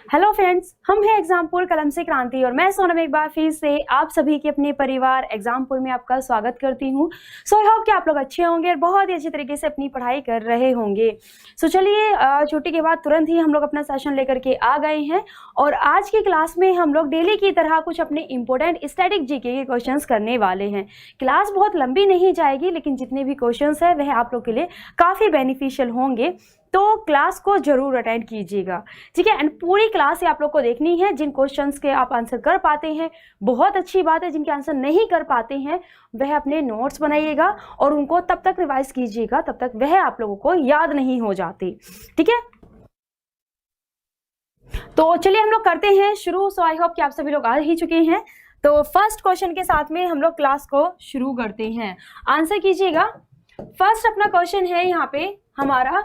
Hello friends, हम हैं एग्जामपुर कलम से क्रांति और मैं सोनम एक बार फिर से आप सभी के अपने परिवार एग्जामपुर में आपका स्वागत करती हूं। सो आई होप कि आप लोग अच्छे होंगे और बहुत ही अच्छी तरीके से अपनी पढ़ाई कर रहे होंगे। सो चलिए, छुट्टी के बाद तुरंत ही हम लोग अपना सेशन लेकर के आ गए हैं और आज की क्लास में हम लोग डेली की तरह कुछ अपने इंपॉर्टेंट स्टैटिक जीके के क्वेश्चंस करने वाले हैं। क्लास बहुत लंबी नहीं जाएगी, लेकिन जितने भी क्वेश्चंस है वह आप लोग के लिए काफ़ी बेनिफिशियल होंगे, तो क्लास को जरूर अटेंड कीजिएगा, ठीक है। एंड पूरी क्लास ही आप लोग को देखनी है। जिन क्वेश्चंस के आप आंसर कर पाते हैं बहुत अच्छी बात है, जिनके आंसर नहीं कर पाते हैं वह अपने नोट्स बनाइएगा और उनको तब तक रिवाइज कीजिएगा तब तक वह आप लोगों को याद नहीं हो जाती, ठीक है। तो चलिए हम लोग करते हैं शुरू। सो आई होप कि आप सभी लोग आ ही चुके हैं। तो फर्स्ट क्वेश्चन के साथ में हम लोग क्लास को शुरू करते हैं। आंसर कीजिएगा। फर्स्ट अपना क्वेश्चन है यहाँ पे हमारा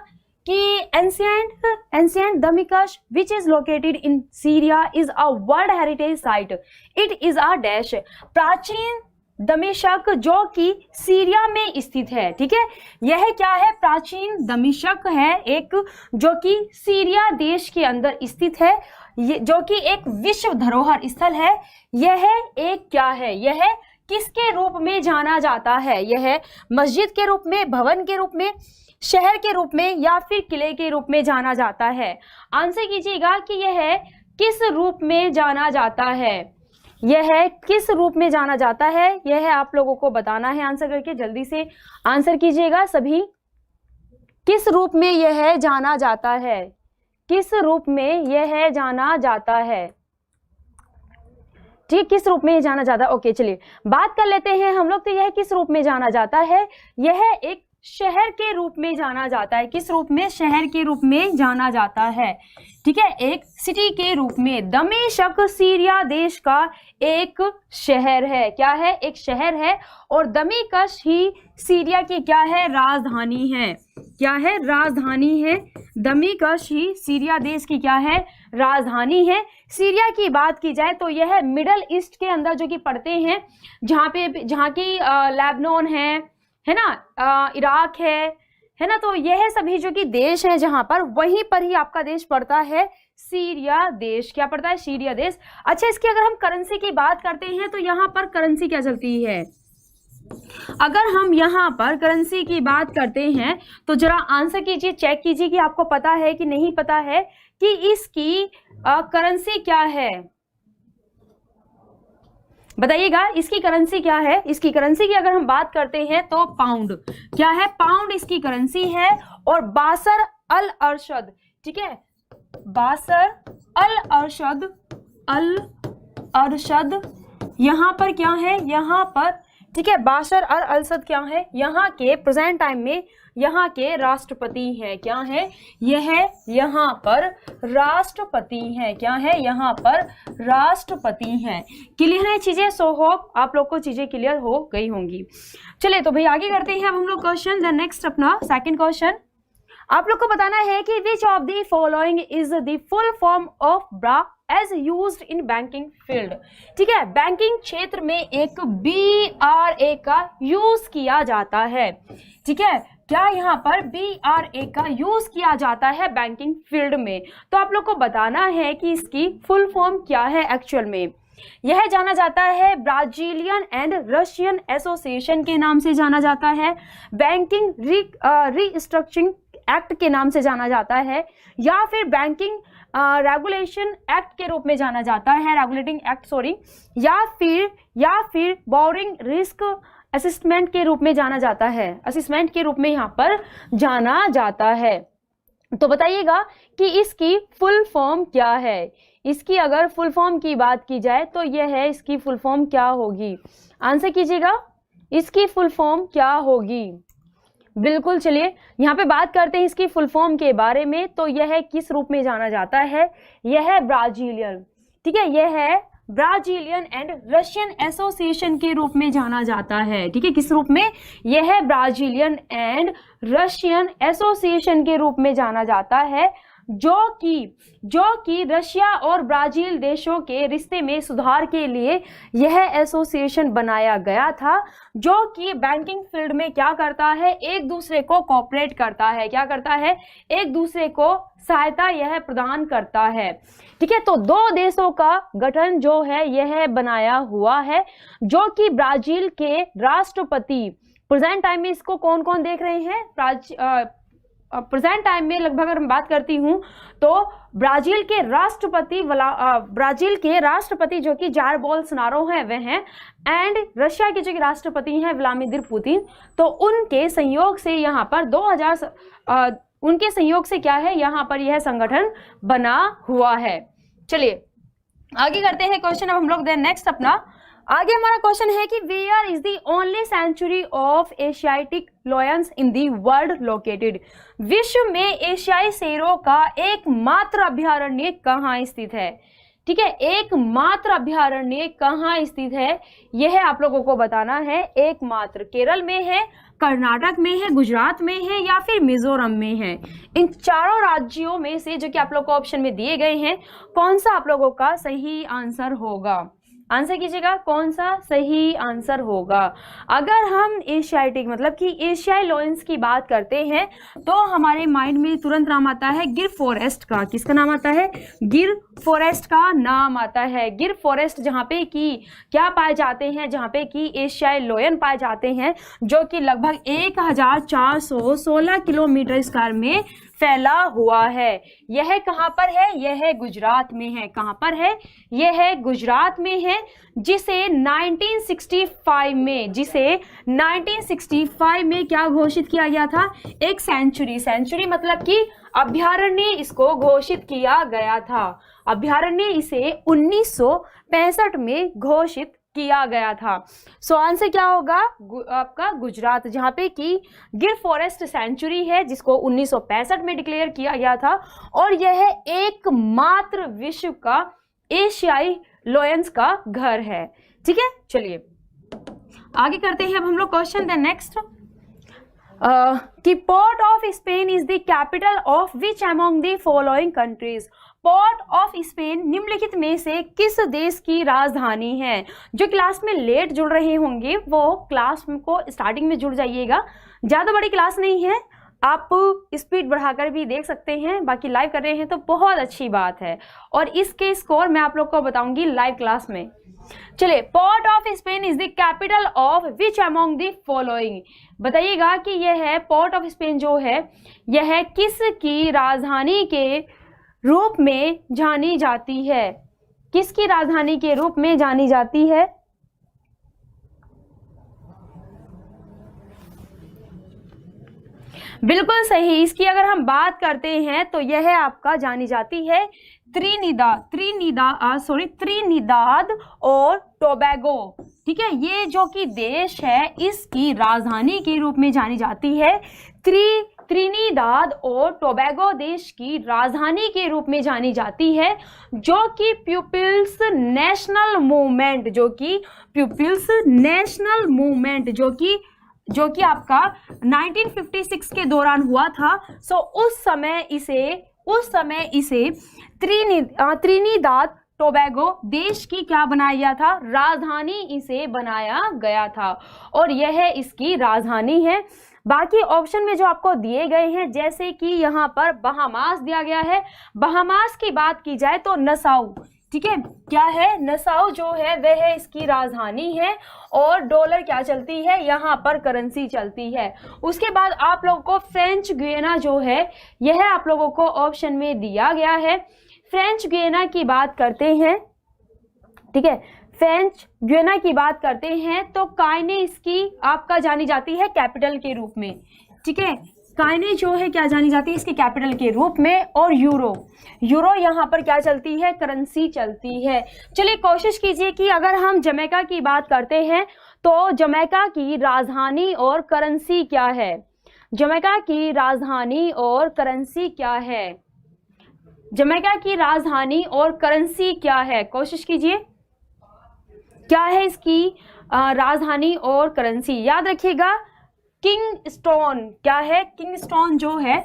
कि एंशिएंट दमिश्क which is located in Syria is a World Heritage Site. It is a dash. प्राचीन दमिश्क जो कि सीरिया में स्थित है, ठीक है। यह क्या है? प्राचीन दमिश्क है एक, जो कि सीरिया देश के अंदर स्थित है, जो कि एक विश्व धरोहर स्थल है। यह एक क्या है? यह किसके रूप में जाना जाता है? यह मस्जिद के रूप में, भवन के रूप में, शहर के रूप में या फिर किले के रूप में जाना जाता है? आंसर कीजिएगा कि यह किस रूप में जाना जाता है। यह किस रूप में जाना जाता है, यह आप लोगों को बताना है। आंसर करके जल्दी से आंसर कीजिएगा सभी। किस रूप में यह जाना जाता है? किस रूप में यह जाना जाता है? ठीक, किस रूप में जाना जाता है? ओके, चलिए बात कर लेते हैं हम लोग। तो यह किस रूप में जाना जाता है? यह एक शहर के रूप में जाना जाता है। किस रूप में? शहर के रूप में जाना जाता है, ठीक है, एक सिटी के रूप में। दमिश्क सीरिया देश का एक शहर है। क्या है? एक शहर है। और दमिश्क ही सीरिया की क्या है? राजधानी है। क्या है? राजधानी है। दमिश्क ही सीरिया देश की क्या है? राजधानी है। सीरिया की बात की जाए तो यह मिडल ईस्ट के अंदर जो कि पड़ते हैं, जहाँ की लेबनान है ना, इराक है ना, तो यह सभी जो कि देश हैं जहां पर, वहीं पर ही आपका देश पड़ता है सीरिया देश। क्या पड़ता है? सीरिया देश। अच्छा, इसकी अगर हम करेंसी की बात करते हैं तो यहाँ पर करेंसी क्या चलती है? अगर हम यहाँ पर करेंसी की बात करते हैं तो जरा आंसर कीजिए, चेक कीजिए कि आपको पता है कि नहीं पता है कि इसकी करेंसी क्या है। बताइएगा इसकी करेंसी क्या है। इसकी करेंसी की अगर हम बात करते हैं तो पाउंड। क्या है? पाउंड इसकी करेंसी है। और बासर अल अरशद, ठीक है, बासर अल अरशद यहाँ पर क्या है? यहाँ पर, ठीक है, बाशर अल अरशद क्या है? यहाँ के प्रेजेंट टाइम में यहाँ के राष्ट्रपति हैं। क्या है? यह यहाँ पर राष्ट्रपति हैं। क्या है? यहाँ पर राष्ट्रपति हैं। क्लियर है चीजें? सो होप आप लोग को चीजें क्लियर हो गई होंगी। चलिए तो भाई आगे करते हैं अब हम लोग क्वेश्चन। द नेक्स्ट अपना सेकंड क्वेश्चन आप लोग को बताना है कि which of the following is the full form of BRA as used in banking field. ठीक है, बैंकिंग क्षेत्र में एक BRA का यूज किया जाता है। ठीक है, क्या यहाँ पर BRA का यूज किया जाता है बैंकिंग फील्ड में? तो आप लोग को बताना है कि इसकी फुल फॉर्म क्या है एक्चुअल में। यह जाना जाता है ब्राजीलियन एंड रशियन एसोसिएशन के नाम से जाना जाता है, बैंकिंग रिस्ट्रक्चरिंग एक्ट के नाम से जाना जाता है, या फिर बैंकिंग रेगुलेशन एक्ट के रूप में जाना जाता है, रेगुलेटिंग एक्ट सॉरी, या फिर बोरिंग रिस्क असिस्टमेंट के रूप में जाना जाता है। असिस्टमेंट के रूप में यहाँ पर जाना जाता है। तो बताइएगा कि इसकी फुल फॉर्म क्या है। इसकी अगर फुल फॉर्म की बात की जाए तो यह है, इसकी फुल फॉर्म क्या होगी? आंसर कीजिएगा, इसकी फुल फॉर्म क्या होगी? बिल्कुल, चलिए यहाँ पे बात करते हैं इसकी फुल फॉर्म के बारे में। तो यह किस रूप में जाना जाता है? यह है ब्राजीलियन, ठीक है, यह है ब्राजीलियन एंड रशियन एसोसिएशन के रूप में जाना जाता है। ठीक है, किस रूप में? यह है ब्राजीलियन एंड रशियन एसोसिएशन के रूप में जाना जाता है, जो कि रशिया और ब्राजील देशों के रिश्ते में सुधार के लिए यह एसोसिएशन बनाया गया था, जो कि बैंकिंग फील्ड में क्या करता है, एक दूसरे को कोऑपरेट करता है, क्या करता है, एक दूसरे को सहायता यह प्रदान करता है। ठीक है, तो दो देशों का गठन जो है यह बनाया हुआ है, जो कि ब्राजील के राष्ट्रपति, प्रेजेंट टाइम में इसको कौन कौन देख रहे हैं, प्रेजेंट टाइम में लगभग अगर मैं बात करती हूं तो ब्राजील के राष्ट्रपति जो कि जायर बोल्सोनारो हैं वह हैं, एंड रशिया के जो कि राष्ट्रपति हैं व्लादिमीर पुतिन। तो उनके सहयोग से यहाँ पर उनके सहयोग से क्या है, यहाँ पर यह संगठन बना हुआ है। चलिए आगे करते हैं क्वेश्चन। अब हम लोग नेक्स्ट अपना आगे हमारा क्वेश्चन है कि where is the only sanctuary of Asiatic lions in the world located. विश्व में एशियाई शेरों का एकमात्र अभ्यारण्य कहाँ स्थित है। ठीक है, एकमात्र अभ्यारण्य कहाँ स्थित है यह आप लोगों को बताना है। एकमात्र केरल में है, कर्नाटक में है, गुजरात में है या फिर मिजोरम में है। इन चारों राज्यों में से जो कि आप लोग को ऑप्शन में दिए गए हैं, कौन सा आप लोगों का सही आंसर होगा, आंसर कीजिएगा कौन सा सही आंसर होगा। अगर हम एशियाटिक मतलब कि एशियाई लायंस की बात करते हैं तो हमारे माइंड में तुरंत नाम आता है गिर फॉरेस्ट का। किसका नाम आता है, गिर फॉरेस्ट का नाम आता है। गिर फॉरेस्ट जहाँ पे कि क्या पाए जाते हैं, जहाँ पे कि एशियाई लायन पाए जाते हैं, जो कि लगभग 1416 किलोमीटर स्क्वायर में फैला हुआ है। यह कहाँ पर है, यह गुजरात में है। कहाँ पर है, यह गुजरात में है, जिसे 1965 में क्या घोषित किया गया था, एक सेंचुरी मतलब कि अभ्यारण्य इसको घोषित किया गया था। अभ्यारण्य इसे 1965 में घोषित किया गया था। सो आंसर क्या होगा आपका गुजरात, जहाँ पे कि गिर फॉरेस्ट सेंचुरी है जिसको 1965 में डिक्लेयर किया गया था, और यह एकमात्र विश्व का एशियाई लायंस का घर है। ठीक है, चलिए आगे करते हैं अब हम लोग क्वेश्चन। द नेक्स्ट कि port of Spain is the capital of which among the following countries. Port of Spain निम्नलिखित में से किस देश की राजधानी है। जो क्लास में लेट जुड़ रहे होंगे वो क्लास को स्टार्टिंग में जुड़ जाइएगा, ज़्यादा बड़ी क्लास नहीं है, आप स्पीड बढ़ाकर भी देख सकते हैं। बाकी लाइव कर रहे हैं तो बहुत अच्छी बात है, और इसके स्कोर मैं आप लोग को बताऊंगी लाइव क्लास में। चलिए, port of Spain is the capital of which among the following. बताइएगा कि यह है पोर्ट ऑफ स्पेन जो है यह किसकी राजधानी के रूप में जानी जाती है, किसकी राजधानी के रूप में जानी जाती है। बिल्कुल सही, इसकी अगर हम बात करते हैं तो यह आपका जानी जाती है त्रिनिदाद और टोबैगो। ठीक है, ये जो कि देश है इसकी राजधानी के रूप में जानी जाती है। त्रिनिदाद और टोबैगो देश की राजधानी के रूप में जानी जाती है, जो कि पीपल्स नेशनल मूवमेंट जो कि आपका 1956 के दौरान हुआ था। सो उस समय इसे त्रिनिदाद टोबैगो देश की क्या बनाया गया था, राजधानी इसे बनाया गया था, और यह इसकी राजधानी है। बाकी ऑप्शन में जो आपको दिए गए हैं, जैसे कि यहाँ पर बहामास दिया गया है, बहामास की बात की जाए तो नसाउ, ठीक है, क्या है, नसाउ जो है वह इसकी राजधानी है, और डॉलर क्या चलती है, यहाँ पर करेंसी चलती है। उसके बाद आप लोगों को फ्रेंच गुयाना जो है यह आप लोगों को ऑप्शन में दिया गया है। फ्रेंच गुयाना की बात करते हैं, ठीक है, फ्रेंच गुयाना की बात करते हैं तो कायने इसकी आपका जानी जाती है कैपिटल के रूप में। ठीक है, कायने जो है क्या जानी जाती है इसके कैपिटल के रूप में, और यूरो यहाँ पर क्या चलती है, करेंसी चलती है। चलिए कोशिश कीजिए कि अगर हम जमैका की बात करते हैं तो जमैका की राजधानी और करेंसी क्या है, जमैका की राजधानी और करेंसी क्या है, जमैका की राजधानी और करेंसी क्या है, कोशिश कीजिए क्या है इसकी राजधानी और करेंसी। याद रखिएगा किंगस्टोन, क्या है, किंगस्टोन जो है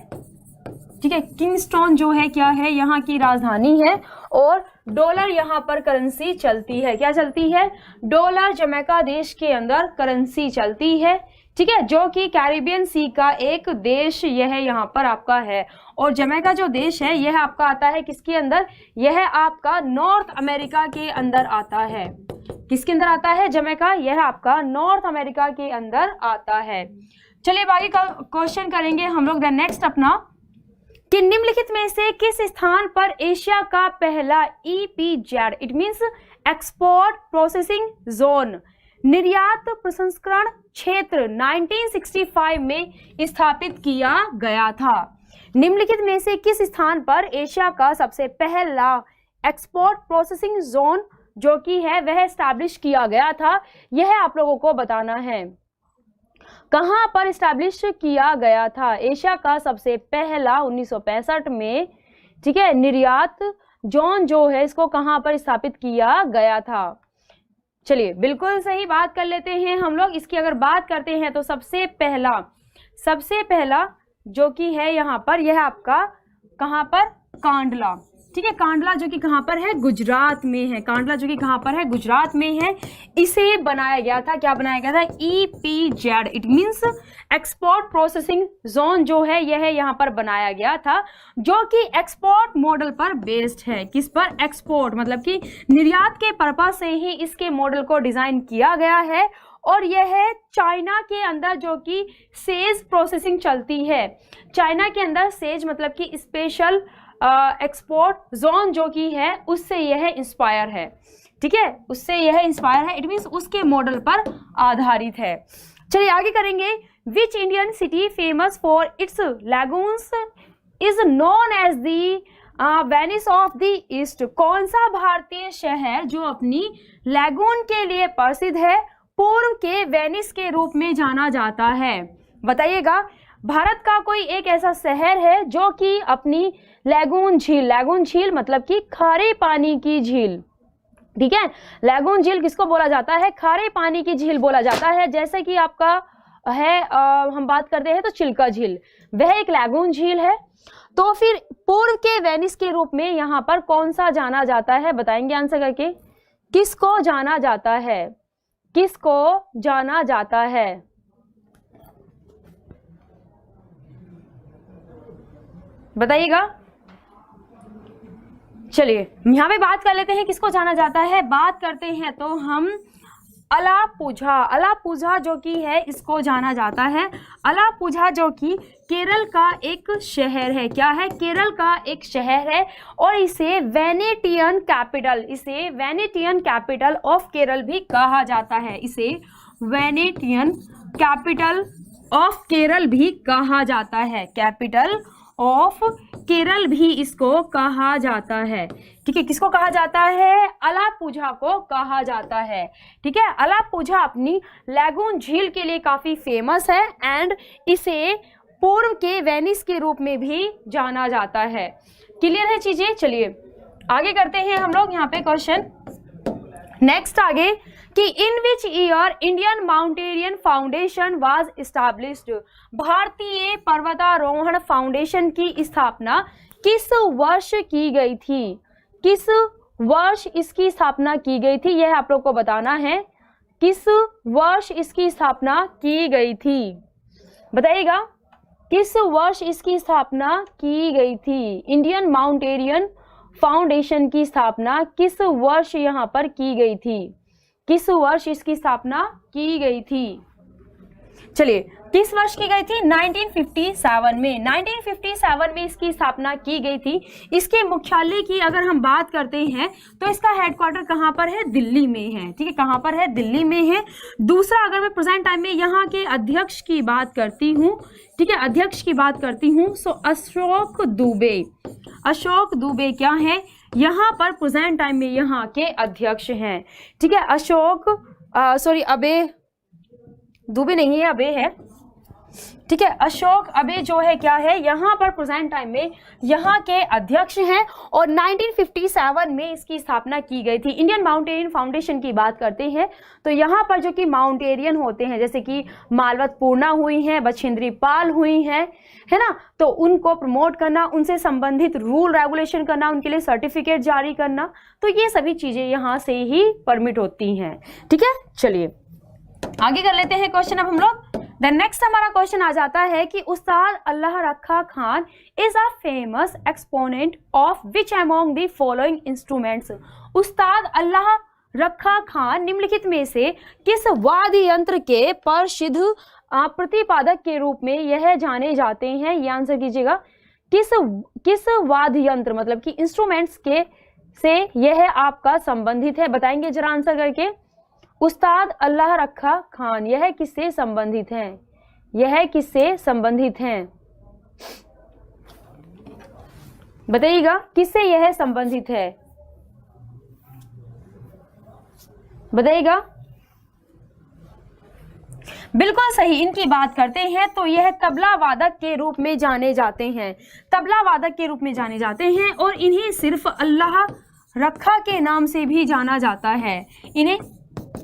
ठीक है, किंगस्टन जो है क्या है, यहाँ की राजधानी है, और डॉलर यहाँ पर करेंसी चलती है। क्या चलती है? डॉलर जमैका देश के अंदर करेंसी चलती है, ठीक है, जो कि कैरिबियन सी का एक देश यह यहाँ पर आपका है। और जमैका जो देश है यह आपका आता है किसके अंदर? यह आपका नॉर्थ अमेरिका के अंदर आता है। किसके अंदर आता है जमैका? यह आपका नॉर्थ अमेरिका के अंदर आता है। चलिए बाकी का क्वेश्चन करेंगे हम लोग। द नेक्स्ट अपना कि निम्नलिखित में से किस स्थान पर एशिया का पहला EPZ it means export processing zone निर्यात प्रसंस्करण क्षेत्र 1965 में स्थापित किया गया था? निम्नलिखित में से किस स्थान पर एशिया का सबसे पहला एक्सपोर्ट प्रोसेसिंग जोन जो कि है वह एस्टैब्लिश किया गया था? यह आप लोगों को बताना है। कहां पर एस्टैब्लिश किया गया था? एशिया का सबसे पहला 1965 में, ठीक है, निर्यात जोन जो है इसको कहां पर स्थापित किया गया था? चलिए बिल्कुल सही बात कर लेते हैं हम लोग। इसकी अगर बात करते हैं तो सबसे पहला जो कि है यहाँ पर, यह आपका कहां पर? कांडला, ठीक है, कांडला जो कि कहां पर है? गुजरात में है। कांडला जो कि कहां पर है? गुजरात में है। इसे बनाया गया था, क्या बनाया गया था? EPZ it means export processing zone जो है यह यहाँ पर बनाया गया था, जो कि एक्सपोर्ट मॉडल पर बेस्ड है। किस पर? एक्सपोर्ट मतलब कि निर्यात के पर्पज से ही इसके मॉडल को डिजाइन किया गया है। और यह है चाइना के अंदर जो कि सेज प्रोसेसिंग चलती है। चाइना के अंदर सेज मतलब कि स्पेशल एक्सपोर्ट जोन जो कि है उससे यह इंस्पायर है, ठीक है, उससे यह इंस्पायर है। इट मींस उसके मॉडल पर आधारित है। चलिए आगे करेंगे। Which Indian city famous for its lagoons is known as the Venice of the East? कौन सा भारतीय शहर जो अपनी लैगून के लिए प्रसिद्ध है पूर्व के वेनिस के रूप में जाना जाता है? बताइएगा। भारत का कोई एक ऐसा शहर है जो कि अपनी लैगून झील मतलब कि खारे पानी की झील, ठीक है, लैगून झील किसको बोला जाता है? खारे पानी की झील बोला जाता है। जैसे कि आपका है हम बात करते हैं तो चिल्का झील, वह एक लैगून झील है। तो फिर पूर्व के वेनिस के रूप में यहाँ पर कौन सा जाना जाता है? बताएंगे आंसर करके। किसको जाना जाता है? किसको जाना जाता है? बताइएगा। चलिए यहाँ पे बात कर लेते हैं किसको जाना जाता है। बात करते हैं तो हम अलापुझा जो कि है इसको जाना जाता है। अलापुझा जो कि केरल का एक शहर है। क्या है? केरल का एक शहर है और इसे वेनेटियन कैपिटल ऑफ केरल भी कहा जाता है। इसे वेनेटियन कैपिटल ऑफ केरल भी कहा जाता है। कैपिटल ऑफ केरल भी इसको कहा जाता है, ठीक है। किसको कहा जाता है? अलापुझा को कहा जाता है, ठीक है। अलापुझा अपनी लैगून झील के लिए काफी फेमस है एंड इसे पूर्व के वेनिस के रूप में भी जाना जाता है। क्लियर है चीजें? चलिए आगे करते हैं हम लोग यहाँ पे क्वेश्चन। नेक्स्ट आगे कि in which year Indian mountaineering foundation was established? भारतीय पर्वतारोहण फाउंडेशन की स्थापना किस वर्ष की गई थी? किस वर्ष इसकी स्थापना की गई थी? यह आप लोग को बताना है। किस वर्ष इसकी स्थापना की गई थी? बताइएगा। किस वर्ष इसकी स्थापना की गई थी? इंडियन माउंटेनियरिंग फाउंडेशन की स्थापना किस वर्ष यहाँ पर की गई थी? किस वर्ष इसकी स्थापना की गई थी? चलिए किस वर्ष की गई थी? 1957 में। 1957 में इसकी स्थापना की गई थी। इसके मुख्यालय की अगर हम बात करते हैं तो इसका हेडक्वार्टर कहाँ पर है? दिल्ली में है, ठीक है। कहाँ पर है? दिल्ली में है। दूसरा अगर मैं प्रेजेंट टाइम में यहाँ के अध्यक्ष की बात करती हूँ, ठीक है, अध्यक्ष की बात करती हूँ सो अशोक दुबे क्या है? यहाँ पर प्रेजेंट टाइम में यहाँ के अध्यक्ष हैं, ठीक है। अबे दुबे नहीं है, अबे है, ठीक है, अशोक अभी जो है क्या है यहाँ पर प्रेजेंट टाइम में यहाँ के अध्यक्ष हैं और 1957 में इसकी स्थापना की गई थी। इंडियन माउंटेनियरिंग फाउंडेशन की बात करते हैं तो यहाँ पर जो कि माउंटेरियन होते हैं जैसे कि मालवत पूर्णा हुई हैं, बछेंद्री पाल हुई हैं, है ना, तो उनको प्रमोट करना, उनसे संबंधित रूल रेगुलेशन करना, उनके लिए सर्टिफिकेट जारी करना, तो ये सभी चीजें यहाँ से ही परमिट होती हैं। ठीक है, चलिए आगे कर लेते हैं क्वेश्चन अब हम लोग। द नेक्स्ट हमारा क्वेश्चन आ जाता है कि उस्ताद अल्लाह रखा Khan is a famous exponent of which among the following instruments. उस्ताद अल्लाह रखा खान निम्नलिखित में से किस वाद्य यंत्र के प्रसिद्ध प्रतिपादक के रूप में यह जाने जाते हैं? ये आंसर कीजिएगा। किस वाद्य यंत्र मतलब कि इंस्ट्रूमेंट्स के से यह आपका संबंधित है, बताएंगे जरा आंसर करके। उस्ताद अल्लाह रखा खान यह किससे संबंधित है? यह किससे संबंधित है? बताइएगा किससे यह संबंधित है, बताइएगा। बिल्कुल सही, इनकी बात करते हैं तो यह तबला वादक के रूप में जाने जाते हैं, तबला वादक के रूप में जाने जाते हैं और इन्हें सिर्फ अल्लाह रखा के नाम से भी जाना जाता है।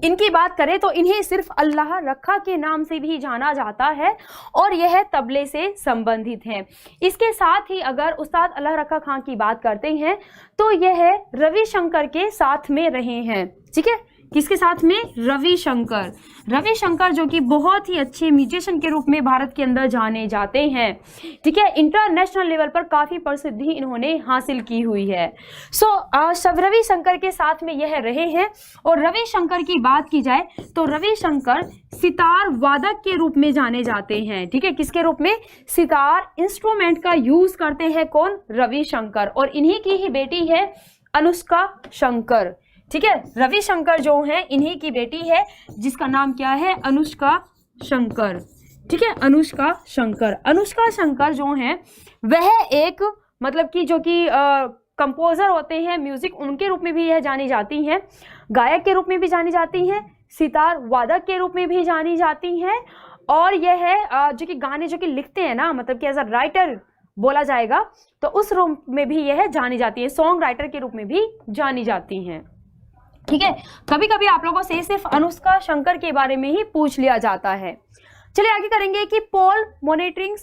इनकी बात करें तो इन्हें सिर्फ अल्लाह रखा के नाम से भी जाना जाता है और यह तबले से संबंधित है। इसके साथ ही अगर उस्ताद अल्लाह रखा खान की बात करते हैं तो यह रविशंकर के साथ में रहे हैं। ठीक है, किसके साथ में? रविशंकर। रविशंकर जो कि बहुत ही अच्छे म्यूजिशियन के रूप में भारत के अंदर जाने जाते हैं। ठीक है, इंटरनेशनल लेवल पर काफी प्रसिद्धि इन्होंने हासिल की हुई है। सब रविशंकर के साथ में यह रहे हैं। और रविशंकर की बात की जाए तो रविशंकर सितार वादक के रूप में जाने जाते हैं। ठीक है, किसके रूप में? सितार इंस्ट्रूमेंट का यूज करते हैं कौन? रविशंकर। और इन्हीं की ही बेटी है अनुष्का शंकर। ठीक है, रविशंकर जो है इन्हीं की बेटी है जिसका नाम क्या है? अनुष्का शंकर। ठीक है, अनुष्का शंकर। अनुष्का शंकर जो है वह एक मतलब कि जो कि कंपोजर होते हैं म्यूजिक, उनके रूप में भी यह जानी जाती हैं, गायक के रूप में भी जानी जाती हैं, सितार वादक के रूप में भी जानी जाती हैं और यह जो कि गाने जो कि लिखते हैं ना, मतलब कि एज अ राइटर बोला जाएगा तो उस रूप में भी यह जानी जाती है, सॉन्ग राइटर के रूप में भी जानी जाती हैं। ठीक है, कभी कभी आप लोगों से सिर्फ अनुष्का शंकर के बारे में ही पूछ लिया जाता है। चलिए आगे करेंगे कि poll monitoring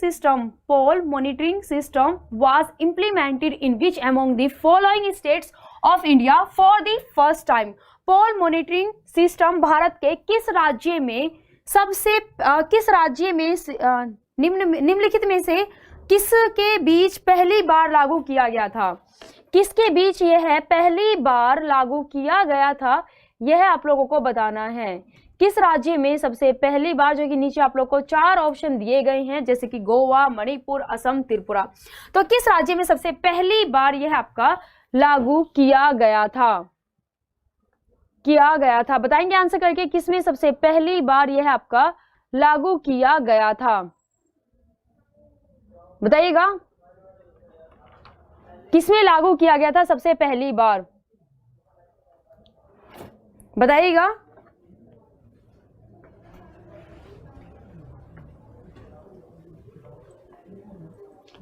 system was implemented in which among the following states of India for the first time. Poll monitoring system भारत के किस राज्य में निम्नलिखित में से किसके बीच पहली बार लागू किया गया था? किसके बीच यह पहली बार लागू किया गया था, यह आप लोगों को बताना है। किस राज्य में सबसे पहली बार, जो कि नीचे आप लोगों को 4 ऑप्शन दिए गए हैं जैसे कि गोवा, मणिपुर, असम, त्रिपुरा, तो किस राज्य में सबसे पहली बार यह आपका लागू किया गया था? बताएंगे आंसर करके, किसमें सबसे पहली बार यह आपका लागू किया गया था? बताइएगा किसमें लागू किया गया था सबसे पहली बार? बताइएगा।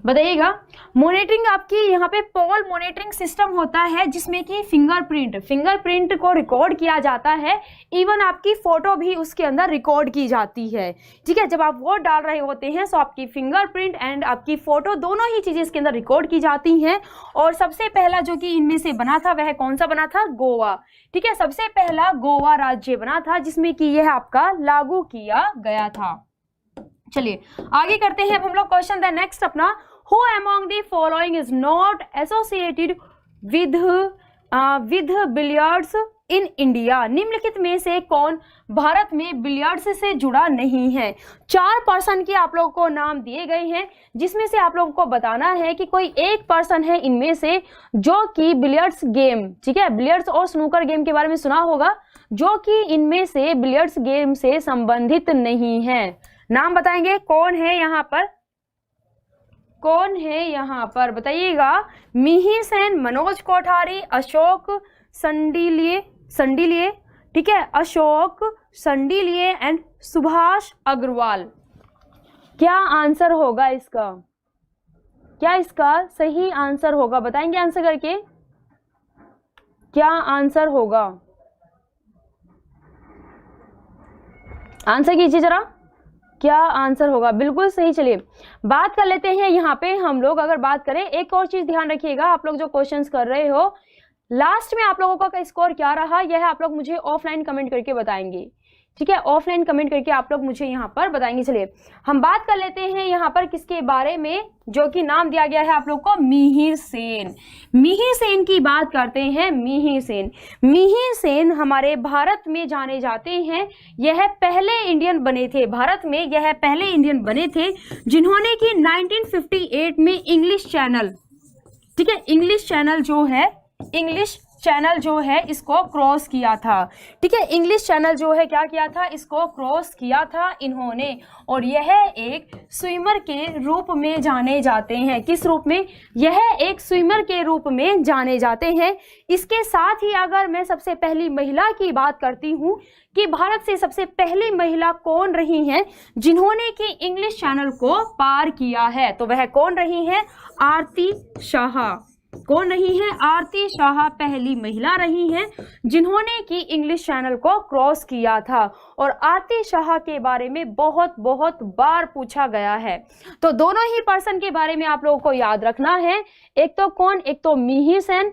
बताइएगा। मॉनिटरिंग आपकी यहाँ पे पोल मॉनिटरिंग सिस्टम होता है जिसमें कि फिंगरप्रिंट को रिकॉर्ड किया जाता है, इवन आपकी फोटो भी उसके अंदर रिकॉर्ड की जाती है। ठीक है, जब आप वोट डाल रहे होते हैं तो आपकी फिंगरप्रिंट एंड आपकी फोटो दोनों ही चीजें इसके अंदर रिकॉर्ड की जाती हैं। और सबसे पहला जो कि इनमें से बना था वह कौन सा बना था? गोवा। ठीक है, सबसे पहला गोवा राज्य बना था जिसमें कि यह आपका लागू किया गया था। चलिए आगे करते हैं अब हम लोग क्वेश्चन द नेक्स्ट अपना। Who among the following is not associated with billiards in India? निम्नलिखित में से कौन भारत में बिलियर्ड्स से जुड़ा नहीं है? 4 पर्सन के आप लोगों को नाम दिए गए हैं जिसमें से आप लोगों को बताना है कि कोई एक पर्सन है इनमें से जो कि बिलियर्ड्स गेम, ठीक है, बिलियर्ड्स और स्नूकर गेम के बारे में सुना होगा, जो कि इनमें से बिलियर्ड्स गेम से संबंधित नहीं है। नाम बताएंगे कौन है यहाँ पर? कौन है यहाँ पर बताइएगा। मिहिर सेन, मनोज कोठारी, अशोक संडिलिए, ठीक है, अशोक संडिलिए एंड सुभाष अग्रवाल। क्या आंसर होगा इसका? क्या इसका सही आंसर होगा? बताएंगे आंसर करके, क्या आंसर होगा? आंसर कीजिए जरा, क्या आंसर होगा? बिल्कुल सही। चलिए बात कर लेते हैं यहाँ पे हम लोग। अगर बात करें, एक और चीज ध्यान रखिएगा, आप लोग जो क्वेश्चंस कर रहे हो, लास्ट में आप लोगों का स्कोर क्या रहा, यह आप लोग मुझे ऑफलाइन कमेंट करके बताएंगे। ठीक है, ऑफलाइन कमेंट करके आप लोग मुझे यहाँ पर बताएंगे। चलिए हम बात कर लेते हैं यहाँ पर किसके बारे में, जो कि नाम दिया गया है आप लोग को मिहिर सेन। मिहिर सेन की बात करते हैं। मिहिर सेन, मिहिर सेन हमारे भारत में जाने जाते हैं। यह पहले इंडियन बने थे, भारत में यह पहले इंडियन बने थे जिन्होंने कि 1958 में इंग्लिश चैनल, ठीक है, इंग्लिश चैनल जो है, इंग्लिश चैनल जो है इसको क्रॉस किया था। ठीक है, इंग्लिश चैनल जो है क्या किया था, इसको क्रॉस किया था इन्होंने। और यह एक स्विमर के रूप में जाने जाते हैं। किस रूप में? यह एक स्विमर के रूप में जाने जाते हैं। इसके साथ ही अगर मैं सबसे पहली महिला की बात करती हूँ कि भारत से सबसे पहली महिला कौन रही हैं जिन्होंने कि इंग्लिश चैनल को पार किया है, तो वह कौन रही हैं? आरती शाह। कौन रही है? आरती शाह पहली महिला रही हैं जिन्होंने कि इंग्लिश चैनल को क्रॉस किया था। और आरती शाह के बारे में बहुत बहुत बार पूछा गया है। तो दोनों ही पर्सन के बारे में आप लोगों को याद रखना है। एक तो कौन? एक तो मिहिर सेन,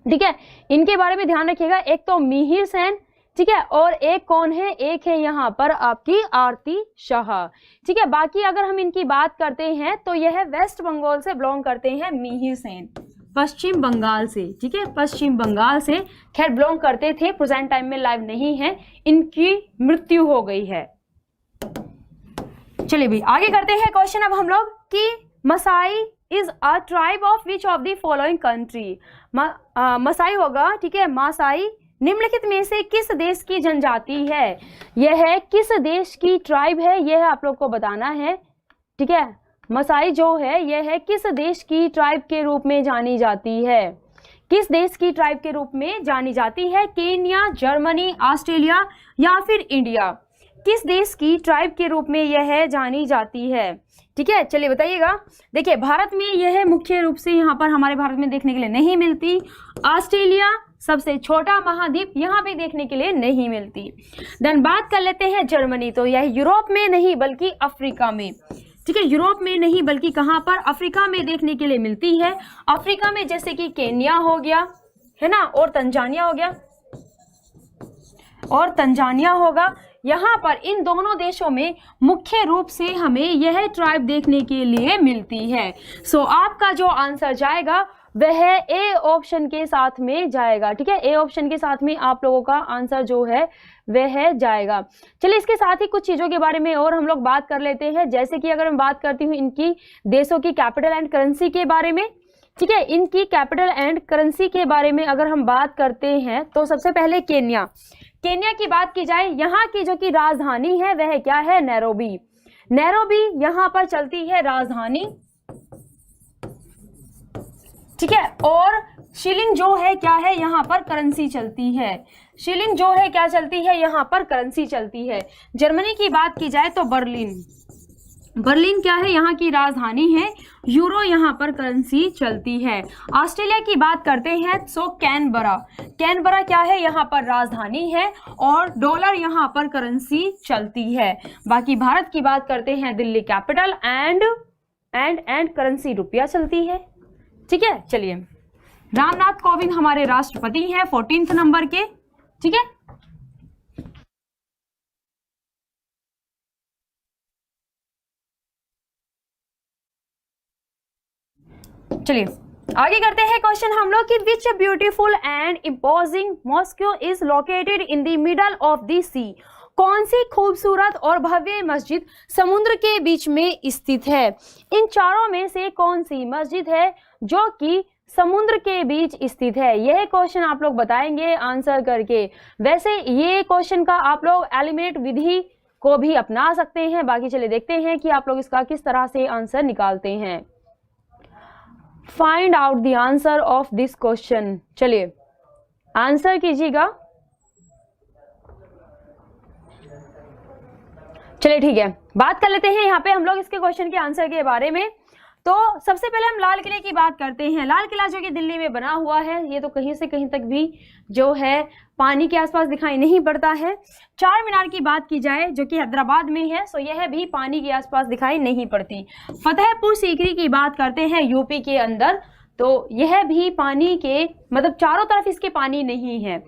ठीक है, इनके बारे में ध्यान रखिएगा। एक तो मिहिर सेन, ठीक है, और एक कौन है? एक है यहाँ पर आपकी आरती शाह। ठीक है, बाकी अगर हम इनकी बात करते हैं तो यह वेस्ट बंगाल से बिलोंग करते हैं। मिहिर सेन पश्चिम बंगाल से, ठीक है, पश्चिम बंगाल से खैर बिलोंग करते थे। प्रेजेंट टाइम में लाइव नहीं है, इनकी मृत्यु हो गई है। चलिए भी आगे करते हैं क्वेश्चन अब हम लोग कि Masai is a tribe of which of the following country. Masai होगा, ठीक है, मासाई निम्नलिखित में से किस देश की जनजाति है? यह किस देश की ट्राइब है, यह आप लोग को बताना है। ठीक है, मसाई जो है यह किस देश की ट्राइब के रूप में जानी जाती है? किस देश की ट्राइब के रूप में जानी जाती है? केन्या, जर्मनी, ऑस्ट्रेलिया या फिर इंडिया? किस देश की ट्राइब के रूप में यह जानी जाती है? ठीक है, चलिए बताइएगा। देखिए भारत में यह मुख्य रूप से यहाँ पर हमारे भारत में देखने के लिए नहीं मिलती। ऑस्ट्रेलिया सबसे छोटा महाद्वीप, यहाँ पे देखने के लिए नहीं मिलती। देन बात कर लेते हैं जर्मनी, तो यह यूरोप में नहीं बल्कि अफ्रीका में, ठीक है, यूरोप में नहीं बल्कि कहाँ पर? अफ्रीका में देखने के लिए मिलती है। अफ्रीका में जैसे कि केन्या हो गया, है ना, और तंजानिया हो गया, और तंजानिया होगा। यहाँ पर इन दोनों देशों में मुख्य रूप से हमें यह ट्राइब देखने के लिए मिलती है। सो आपका जो आंसर जाएगा वह ए ऑप्शन के साथ में जाएगा। ठीक है, ए ऑप्शन के साथ में आप लोगों का आंसर जो है वह जाएगा। चलिए इसके साथ ही कुछ चीजों के बारे में और हम लोग बात कर लेते हैं। जैसे कि अगर मैं बात करती हूँ इनकी देशों की कैपिटल एंड करेंसी के बारे में, ठीक है, इनकी कैपिटल एंड करेंसी के बारे में अगर हम बात करते हैं तो सबसे पहले केन्या, केन्या की बात की जाए, यहाँ की जो कि राजधानी है वह क्या है? नैरोबी। नैरोबी यहाँ पर चलती है राजधानी, ठीक है, और शिलिंग जो है क्या है? यहाँ पर करेंसी चलती है। शिलिंग जो है क्या चलती है? यहाँ पर करेंसी चलती है। जर्मनी की बात की जाए तो बर्लिन, बर्लिन क्या है? यहाँ की राजधानी है। यूरो यहाँ पर करेंसी चलती है। ऑस्ट्रेलिया की बात करते हैं सो कैनबरा, कैनबरा क्या है? यहाँ पर राजधानी है और डॉलर यहाँ पर करेंसी चलती है। बाकी भारत की बात करते हैं, दिल्ली कैपिटल एंड करेंसी रुपया चलती है। ठीक है, चलिए रामनाथ कोविंद हमारे राष्ट्रपति हैं 14th नंबर के। ठीक है, चलिए आगे करते हैं क्वेश्चन हम लोग कि which beautiful and imposing mosque is located in the middle of the sea. कौन सी खूबसूरत और भव्य मस्जिद समुद्र के बीच में स्थित है? इन चारों में से कौन सी मस्जिद है जो कि समुद्र के बीच स्थित है? यह क्वेश्चन आप लोग बताएंगे आंसर करके। वैसे ये क्वेश्चन का आप लोग एलिमिनेट विधि को भी अपना सकते हैं। बाकी चलिए देखते हैं कि आप लोग इसका किस तरह से आंसर निकालते हैं। Find out the answer of this question. चलिए आंसर कीजिएगा। चलिए ठीक है, बात कर लेते हैं यहाँ पे हम लोग इसके क्वेश्चन के आंसर के बारे में। तो सबसे पहले हम लाल किले की बात करते हैं। लाल किला जो कि दिल्ली में बना हुआ है, ये तो कहीं से कहीं तक भी जो है पानी के आसपास दिखाई नहीं पड़ता है। चार मीनार की बात की जाए जो कि हैदराबाद में है, सो यह भी पानी के आसपास दिखाई नहीं पड़ती। फतेहपुर सीकरी की बात करते हैं यूपी के अंदर, तो यह भी पानी के मतलब चारों तरफ इसके पानी नहीं है।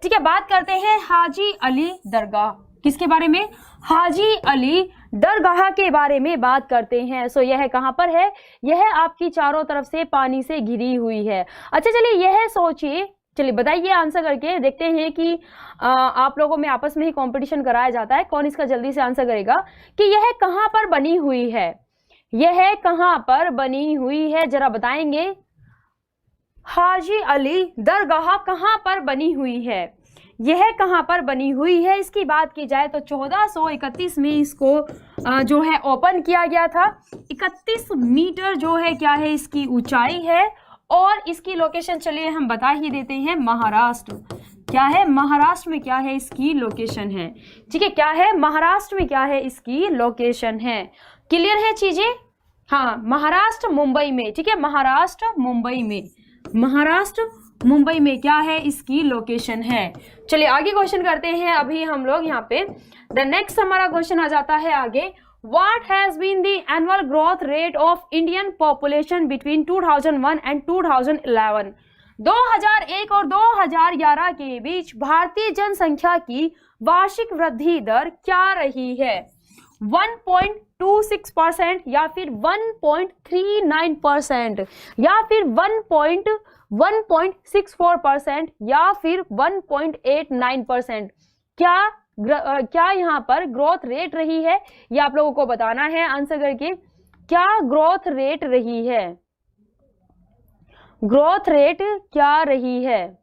ठीक है, बात करते हैं हाजी अली दरगाह, किसके बारे में? हाजी अली दरगाह के बारे में बात करते हैं। सो यह कहाँ पर है? यह आपकी चारों तरफ से पानी से घिरी हुई है। अच्छा चलिए यह सोचिए, चलिए बताइए आंसर करके देखते हैं कि आप लोगों में आपस में ही कंपटीशन कराया जाता है, कौन इसका जल्दी से आंसर करेगा कि यह कहाँ पर बनी हुई है, यह कहाँ पर बनी हुई है, जरा बताएंगे। हाजी अली दरगाह कहाँ पर बनी हुई है, यह कहाँ पर बनी हुई है? इसकी बात की जाए तो 1431 में इसको जो है ओपन किया गया था। 31 मीटर जो है क्या है इसकी ऊंचाई है, और इसकी लोकेशन चलिए हम बता ही देते हैं, महाराष्ट्र। क्या है? महाराष्ट्र में क्या है इसकी लोकेशन है। ठीक है, क्या है? महाराष्ट्र में क्या है इसकी लोकेशन है। क्लियर है चीजें? हाँ, महाराष्ट्र मुंबई में। ठीक है, महाराष्ट्र मुंबई में, महाराष्ट्र मुंबई में क्या है इसकी लोकेशन है। चलिए आगे क्वेश्चन करते हैं अभी हम लोग यहाँ पे। द नेक्स्ट हमारा क्वेश्चन आ जाता है आगे। What has been the annual growth rate of Indian population between 2001 and 2011? 2001 और 2011 के बीच भारतीय जनसंख्या की वार्षिक वृद्धि दर क्या रही है? 1.26% या फिर 1.39% या फिर 1.64% या फिर 1.89%? क्या यहाँ पर ग्रोथ रेट रही है, ये आप लोगों को बताना है आंसर करके। क्या ग्रोथ रेट रही है? ग्रोथ रेट क्या रही है?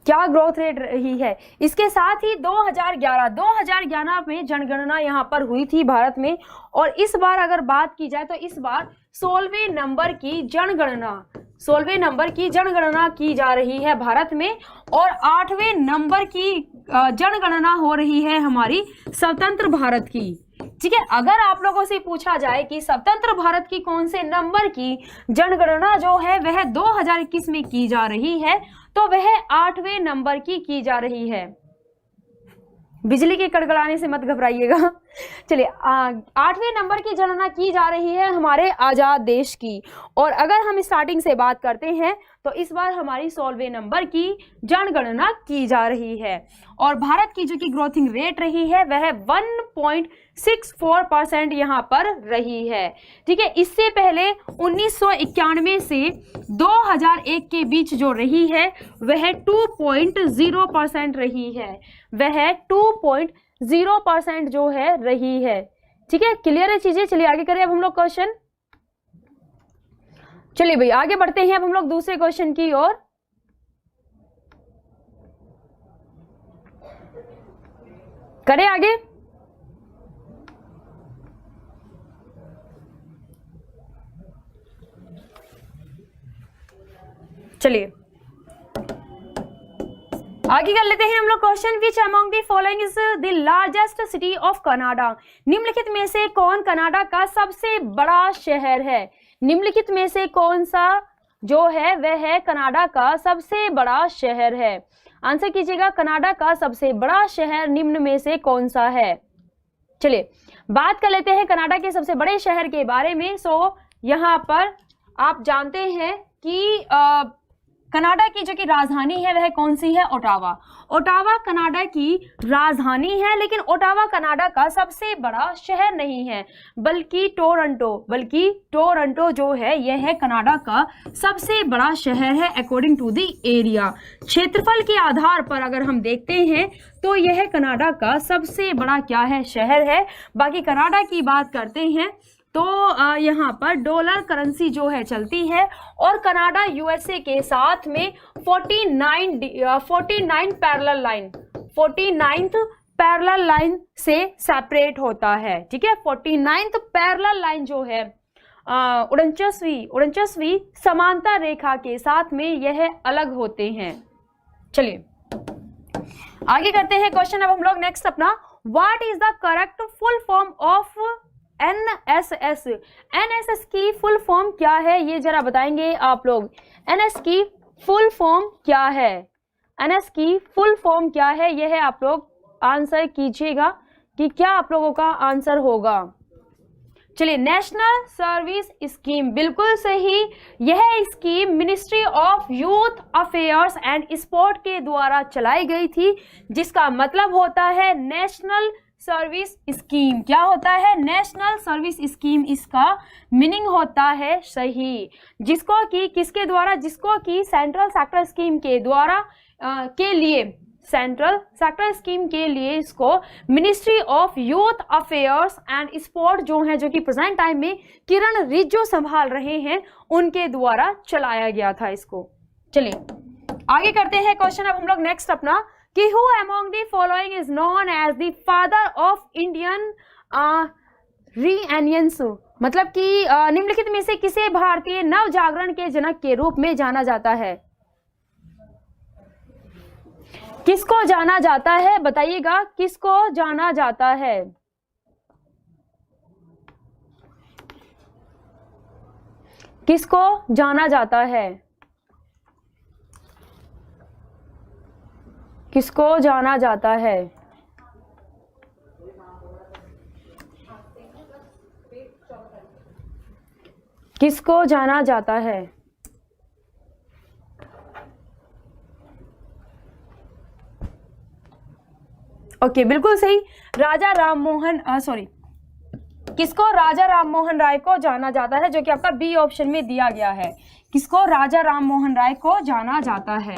क्या ग्रोथ रेट रही है? इसके साथ ही 2011 में जनगणना यहाँ पर हुई थी भारत में, और इस बार अगर बात की जाए तो इस बार 16वें नंबर की जनगणना की जा रही है भारत में, और 8वें नंबर की जनगणना हो रही है हमारी स्वतंत्र भारत की। ठीक है, अगर आप लोगों से पूछा जाए कि स्वतंत्र भारत की कौन से नंबर की जनगणना जो है वह 2021 में की जा रही है, तो वह 8वें नंबर की जा रही है। बिजली के कड़कड़ाने से मत घबराइएगा। चलिए 8वें नंबर की गणना की जा रही है हमारे आजाद देश की, और अगर हम स्टार्टिंग से बात करते हैं तो इस बार हमारी 16वें नंबर की जनगणना की जा रही है, और भारत की जो कि ग्रोथिंग रेट रही है वह 1.64% यहाँ पर रही है। ठीक है, इससे पहले 1991 से 2001 के बीच जो रही है वह 2.0% रही है, वह 2.0% जो है रही है। ठीक है, क्लियर है चीजें? चलिए आगे करें अब हम लोग क्वेश्चन। चलिए भाई आगे बढ़ते हैं अब हम लोग दूसरे क्वेश्चन की ओर। करें आगे। चलिए आगे कर लेते हैं हम लोग question. Which among the following is the largest city of Canada? निम्नलिखित में से कौन कनाडा का सबसे बड़ा शहर है? निम्नलिखित में से कौन सा जो है वह है कनाडा का सबसे बड़ा शहर है? आंसर कीजिएगा, कनाडा का सबसे बड़ा शहर निम्न में से कौन सा है? चलिए बात कर लेते हैं कनाडा के सबसे बड़े शहर के बारे में। सो यहाँ पर आप जानते हैं कि कनाडा की जो कि राजधानी है वह कौन सी है? ओटावा। ओटावा कनाडा की राजधानी है, लेकिन ओटावा कनाडा का सबसे बड़ा शहर नहीं है, बल्कि टोरंटो जो है यह है कनाडा का सबसे बड़ा शहर है अकॉर्डिंग टू द एरिया। क्षेत्रफल के आधार पर अगर हम देखते हैं तो यह कनाडा का सबसे बड़ा क्या है? शहर है। बाकी कनाडा की बात करते हैं तो यहाँ पर डॉलर करेंसी जो है चलती है, और कनाडा यूएसए के साथ में 49th पैरेलल लाइन से सेपरेट होता है। ठीक है, 49th पैरेलल लाइन जो है उनचासवीं समांतर रेखा के साथ में यह अलग होते हैं। चलिए आगे करते हैं क्वेश्चन अब हम लोग नेक्स्ट अपना। What is the correct full form of NSS? NSS की फुल फॉर्म क्या है, ये जरा बताएंगे आप लोग। NS की फुल फॉर्म क्या है? NS की फुल फॉर्म क्या है, यह है आप लोग आंसर कीजिएगा कि क्या आप लोगों का आंसर होगा। चलिए, नेशनल सर्विस स्कीम, बिल्कुल सही। यह scheme ministry of youth affairs and sport के द्वारा चलाई गई थी, जिसका मतलब होता है नेशनल सर्विस स्कीम। क्या होता है? नेशनल सर्विस स्कीम, इसका मीनिंग होता है सही। जिसको कि किसके द्वारा? जिसको कि सेंट्रल सेक्टर स्कीम के द्वारा के लिए, सेंट्रल सेक्टर स्कीम के लिए इसको ministry of youth affairs and sport जो है, जो कि प्रेजेंट टाइम में किरण रिजिजू संभाल रहे हैं, उनके द्वारा चलाया गया था इसको। चलिए आगे करते हैं क्वेश्चन अब हम लोग नेक्स्ट अपना, कि who among the following is known as the father of Indian renaissance, मतलब कि निम्नलिखित में से किसे भारतीय नव जागरण के जनक के रूप में जाना जाता है? किसको जाना जाता है, बताइएगा, किसको जाना जाता है? किसको जाना जाता है? किसको जाना जाता है? किसको जाना जाता है? ओके, बिल्कुल सही, राजा राममोहन किसको? राजा राममोहन राय को जाना जाता है, जो कि आपका बी ऑप्शन में दिया गया है। किसको? राजा राममोहन राय को जाना जाता है।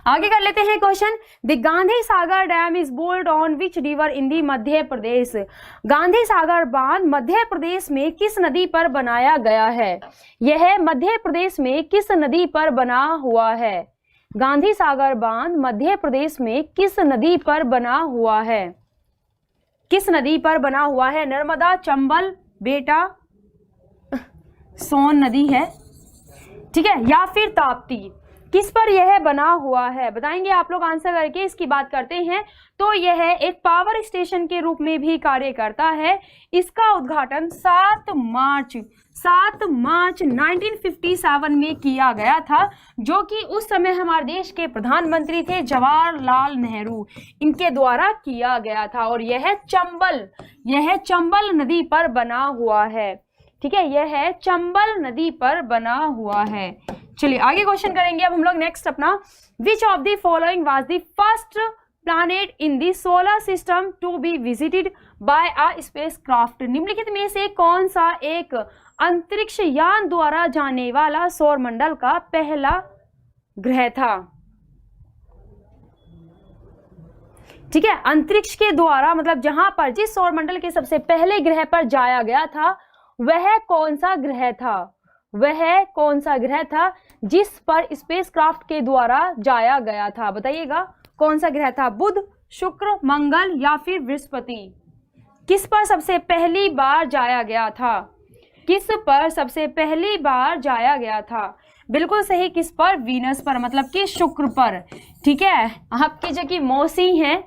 आगे कर लेते हैं question, the Gandhi Sagar dam is built on which river in the Madhya Pradesh? Gandhi Sagar बांध मध्य प्रदेश में किस नदी पर बनाया गया है? यह मध्य प्रदेश में किस नदी पर बना हुआ है? गांधी सागर बांध मध्य प्रदेश में किस नदी पर बना हुआ है? किस नदी पर बना हुआ है? नर्मदा, चंबल, बेटा, सोन नदी है, ठीक है, या फिर ताप्ती? किस पर यह बना हुआ है, बताएंगे आप लोग आंसर करके। इसकी बात करते हैं तो यह एक पावर स्टेशन के रूप में भी कार्य करता है। इसका उद्घाटन 7 मार्च 1957 में किया गया था, जो कि उस समय हमारे देश के प्रधानमंत्री थे जवाहरलाल नेहरू, इनके द्वारा किया गया था। और यह चंबल नदी पर बना हुआ है, ठीक है, यह चंबल नदी पर बना हुआ है। चलिए आगे क्वेश्चन करेंगे अब हम लोग नेक्स्ट अपना, which of the following was the first planet in the solar system to be visited by a spacecraft? निम्नलिखित में से कौन सा एक अंतरिक्ष यान द्वारा जाने वाला सौरमंडल का पहला ग्रह था? ठीक है, अंतरिक्ष के द्वारा मतलब जहां पर जिस सौरमंडल के सबसे पहले ग्रह पर जाया गया था, वह कौन सा ग्रह था? वह कौन सा ग्रह था जिस पर स्पेसक्राफ्ट के द्वारा जाया गया था? बताइएगा कौन सा ग्रह था? बुध, शुक्र, मंगल या फिर बृहस्पति? किस पर सबसे पहली बार जाया गया था? किस पर सबसे पहली बार जाया गया था? बिल्कुल सही, किस पर? वीनस पर, मतलब कि शुक्र पर, ठीक है। आपकी जो कि मौसी है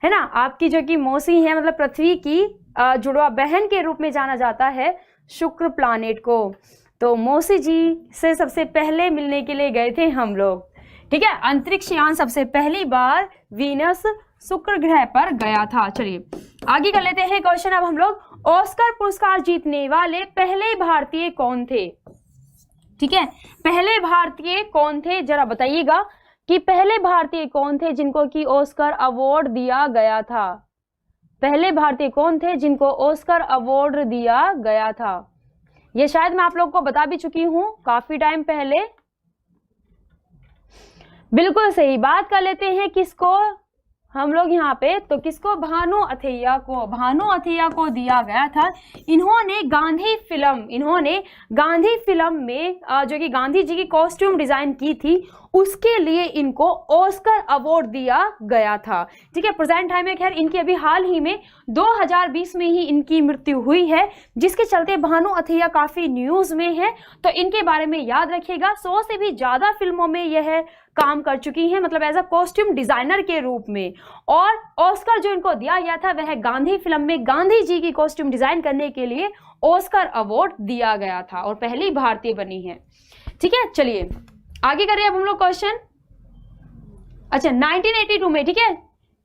ना, आपकी जो कि मौसी है, मतलब पृथ्वी की जुड़वा बहन के रूप में जाना जाता है शुक्र प्लैनेट को। तो मौसी जी से सबसे पहले मिलने के लिए गए थे हम लोग, ठीक है। अंतरिक्ष यान सबसे पहली बार वीनस शुक्र ग्रह पर गया था। चलिए आगे कर लेते हैं क्वेश्चन अब हम लोग, ऑस्कर पुरस्कार जीतने वाले पहले भारतीय कौन थे? ठीक है, पहले भारतीय कौन थे, जरा बताइएगा कि पहले भारतीय कौन थे जिनको कि ऑस्कर अवार्ड दिया गया था? पहले भारतीय कौन थे जिनको ऑस्कर अवार्ड दिया गया था? ये शायद मैं आप लोग को बता भी चुकी हूं काफी टाइम पहले। बिल्कुल सही, बात कर लेते हैं किसको हम लोग यहाँ पे, तो किसको? भानु अथैया को दिया गया था। इन्होंने गांधी फिल्म में जो कि गांधी जी की कॉस्ट्यूम डिजाइन की थी, उसके लिए इनको ऑस्कर अवार्ड दिया गया था। ठीक है, प्रेजेंट टाइम में खैर इनकी अभी हाल ही में 2020 में ही इनकी मृत्यु हुई है, जिसके चलते भानु अथैया काफी न्यूज में है, तो इनके बारे में याद रखिएगा। 100 से भी ज्यादा फिल्मों में यह काम कर चुकी हैं, मतलब एज अ कॉस्ट्यूम डिजाइनर के रूप में। और ऑस्कर जो इनको दिया गया था वह गांधी फिल्म में गांधी जी की कॉस्ट्यूम डिजाइन करने के लिए ऑस्कर अवार्ड दिया गया था और पहली भारतीय बनी है। ठीक है, चलिए आगे करें अब हम लोग क्वेश्चन। अच्छा, 1982 में, ठीक है,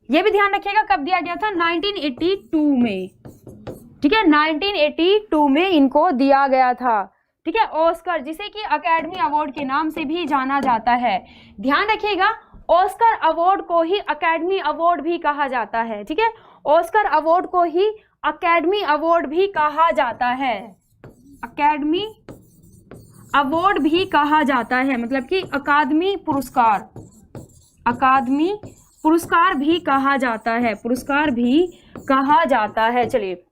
ये भी ध्यान रखिएगा कब दिया गया था, 1982 में। ठीक है, 1982 में इनको दिया गया था। ठीक है, ऑस्कर, जिसे कि अकेडमी अवार्ड के नाम से भी जाना जाता है। ध्यान रखिएगा, ऑस्कर अवार्ड को ही अकेडमी अवार्ड भी कहा जाता है। ठीक है, ऑस्कर अवार्ड को ही अकेडमी अवार्ड भी कहा जाता है, अकेडमी अवार्ड भी कहा जाता है, मतलब कि अकादमी पुरस्कार, अकादमी पुरस्कार भी कहा जाता है, पुरस्कार भी कहा जाता है। चलिए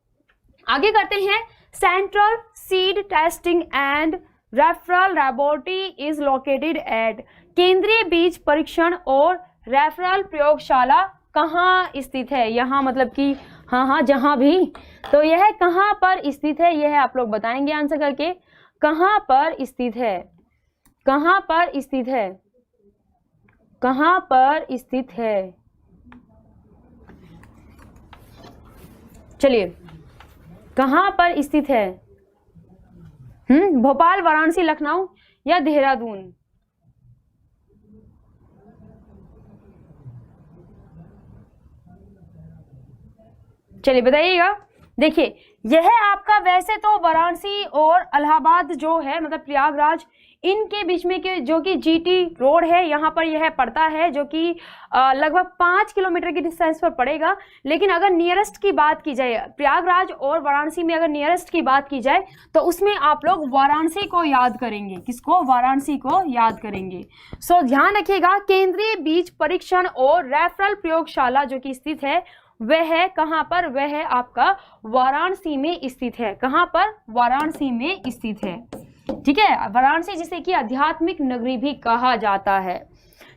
आगे करते हैं। Central seed testing and referral laboratory is located at, केंद्रीय बीज परीक्षण और रेफरल प्रयोगशाला कहाँ स्थित है? यहाँ मतलब कि हाँ जहाँ भी, तो यह कहाँ पर स्थित है, यह आप लोग बताएंगे आंसर करके। कहाँ पर स्थित है, कहाँ पर स्थित है, कहाँ पर स्थित है? चलिए, कहाँ पर स्थित है? भोपाल, वाराणसी, लखनऊ या देहरादून? चलिए बताइएगा। देखिए, यह आपका वैसे तो वाराणसी और इलाहाबाद जो है, मतलब प्रयागराज, इनके बीच में के जो कि जीटी रोड है, यहाँ पर यह पड़ता है, जो कि लगभग 5 किलोमीटर की डिस्टेंस पर पड़ेगा। लेकिन अगर नियरेस्ट की बात की जाए, प्रयागराज और वाराणसी में अगर नियरेस्ट की बात की जाए, तो उसमें आप लोग वाराणसी को याद करेंगे। किसको? वाराणसी को याद करेंगे। सो ध्यान रखिएगा, केंद्रीय बीज परीक्षण और रेफरल प्रयोगशाला जो कि स्थित है, वह है कहाँ पर? वह है आपका वाराणसी में स्थित है। कहाँ पर? वाराणसी में स्थित है। ठीक है, वाराणसी जिसे कि आध्यात्मिक नगरी भी कहा जाता है।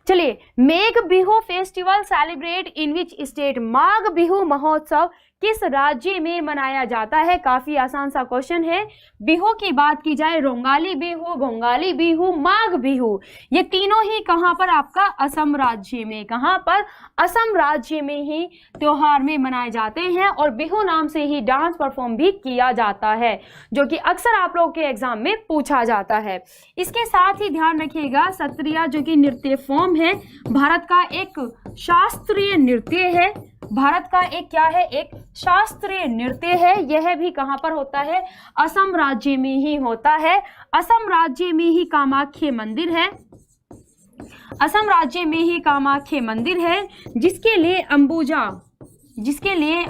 चलिए, Megh Bihu festival celebrate in which state, Magh Bihu महोत्सव किस राज्य में मनाया जाता है? काफी आसान सा क्वेश्चन है। बिहू की बात की जाए, रोंगाली बिहू, भोंगाली बिहू, माघ बिहू, ये तीनों ही कहां पर? आपका असम राज्य में। कहां पर? असम राज्य में ही त्योहार में मनाए जाते हैं और बिहू नाम से ही डांस परफॉर्म भी किया जाता है, जो कि अक्सर आप लोगों के एग्जाम में पूछा जाता है। इसके साथ ही ध्यान रखिएगा, सत्रिया जो कि नृत्य फॉर्म है, भारत का एक शास्त्रीय नृत्य है। भारत का एक क्या है? एक शास्त्रीय नृत्य है। यह भी कहां पर होता है? असम राज्य में ही होता है। असम राज्य में ही कामाख्या मंदिर है। असम राज्य में ही कामाख्या मंदिर है, जिसके लिए अंबुजा, जिसके लिए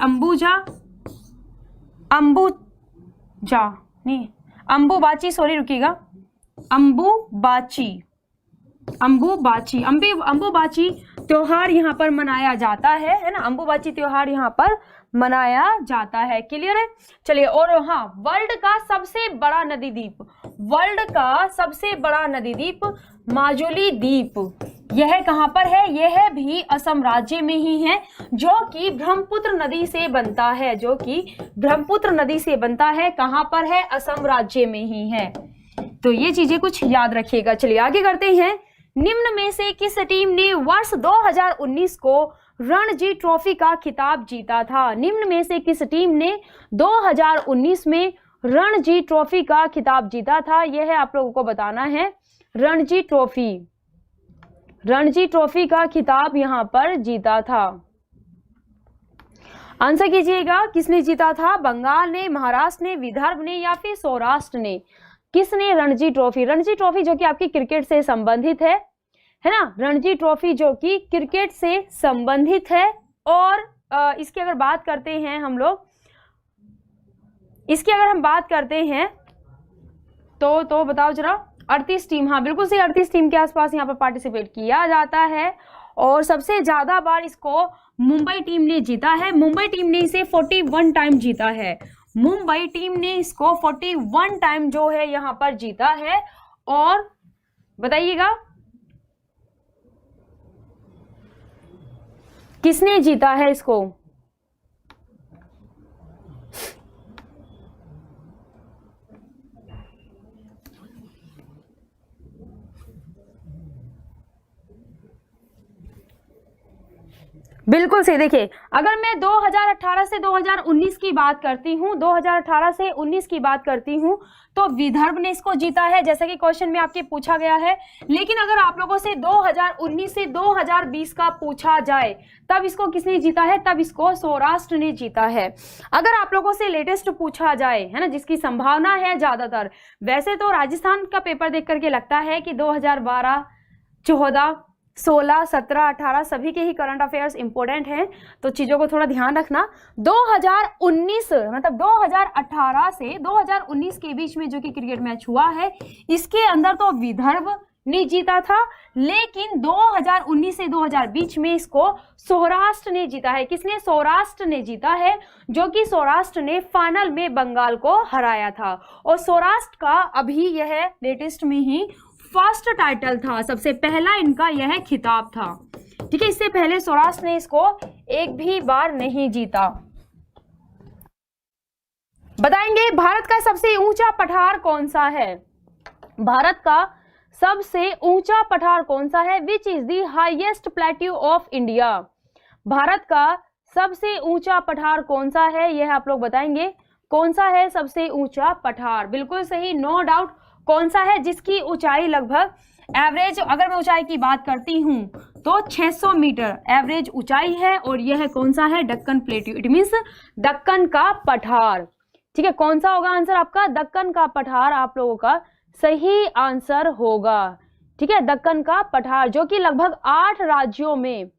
अंबुबाची, सॉरी रुकिएगा, अंबुबाची त्योहार यहाँ पर मनाया जाता है ना? अंबुबाची त्योहार यहाँ पर मनाया जाता है। क्लियर है? चलिए, और हाँ, वर्ल्ड का सबसे बड़ा नदी द्वीप, वर्ल्ड का सबसे बड़ा नदी द्वीप माजुली द्वीप, यह कहाँ पर है? यह भी असम राज्य में ही है, जो कि ब्रह्मपुत्र नदी से बनता है, जो कि ब्रह्मपुत्र नदी से बनता है। कहाँ पर है? असम राज्य में ही है। तो ये चीजें कुछ याद रखिएगा। चलिए आगे करते हैं। निम्न में से किस टीम ने वर्ष 2019 को रणजी ट्रॉफी का खिताब जीता था? निम्न में से किस टीम ने 2019 में रणजी ट्रॉफी का खिताब जीता था? यह आप लोगों को बताना है। रणजी ट्रॉफी का खिताब यहाँ पर जीता था। आंसर कीजिएगा, किसने जीता था? बंगाल ने, महाराष्ट्र ने, विदर्भ ने या फिर सौराष्ट्र ने? किसने रणजी ट्रॉफी? रणजी ट्रॉफी जो कि आपकी क्रिकेट से संबंधित है ना? रणजी ट्रॉफी जो कि क्रिकेट से संबंधित है। और इसकी अगर बात करते हैं हम लोग, इसकी अगर हम बात करते हैं तो बताओ जरा। 38 टीम, हाँ बिल्कुल सही, 38 टीम के आसपास यहाँ पर पार्टिसिपेट किया जाता है। और सबसे ज्यादा बार इसको मुंबई टीम ने जीता है। मुंबई टीम ने इसे 41 टाइम जीता है। मुंबई टीम ने इसको 41 टाइम जो है यहाँ पर जीता है। और बताइएगा, किसने जीता है इसको? बिल्कुल सही। देखिए, अगर मैं 2018 से 2019 की बात करती हूँ, 2018 से 19 की बात करती हूँ, तो विदर्भ ने इसको जीता है, जैसा कि क्वेश्चन में आपके पूछा गया है। लेकिन अगर आप लोगों से 2019 से 2020 का पूछा जाए, तब इसको किसने जीता है? तब इसको सौराष्ट्र ने जीता है। अगर आप लोगों से लेटेस्ट पूछा जाए, है ना, जिसकी संभावना है ज्यादातर, वैसे तो राजस्थान का पेपर देख करके लगता है कि 2012, 14, 16, 17, 18 सभी के ही करंट अफेयर्स इंपॉर्टेंट हैं, तो चीजों को थोड़ा ध्यान रखना। 2019 मतलब 2018 से 2019 के बीच में जो कि क्रिकेट मैच हुआ है, इसके अंदर तो विदर्भ ने जीता था, लेकिन 2019 से 2020 में इसको सौराष्ट्र ने जीता है। किसने? सौराष्ट्र ने जीता है, जो कि सौराष्ट्र ने फाइनल में बंगाल को हराया था। और सौराष्ट्र का अभी यह लेटेस्ट में ही फर्स्ट टाइटल था, सबसे पहला इनका यह खिताब था। ठीक है, इससे पहले सौराष्ट्र ने इसको एक भी बार नहीं जीता। बताएंगे भारत का सबसे ऊंचा पठार कौन सा है? भारत का सबसे ऊंचा पठार कौन सा है? Which is the highest plateau of India? Bharat का सबसे ऊंचा पठार कौन सा है, यह आप लोग बताएंगे। कौन सा है सबसे ऊंचा पठार? बिल्कुल सही, नो डाउट। कौन सा है जिसकी ऊंचाई लगभग एवरेज, अगर मैं ऊंचाई की बात करती हूं तो 600 मीटर एवरेज ऊंचाई है, और यह कौन सा है? Deccan plateau, it means Deccan का पठार। ठीक है, कौन सा होगा आंसर आपका? दक्कन का पठार आप लोगों का सही आंसर होगा। ठीक है, दक्कन का पठार, जो कि लगभग 8 राज्यों में,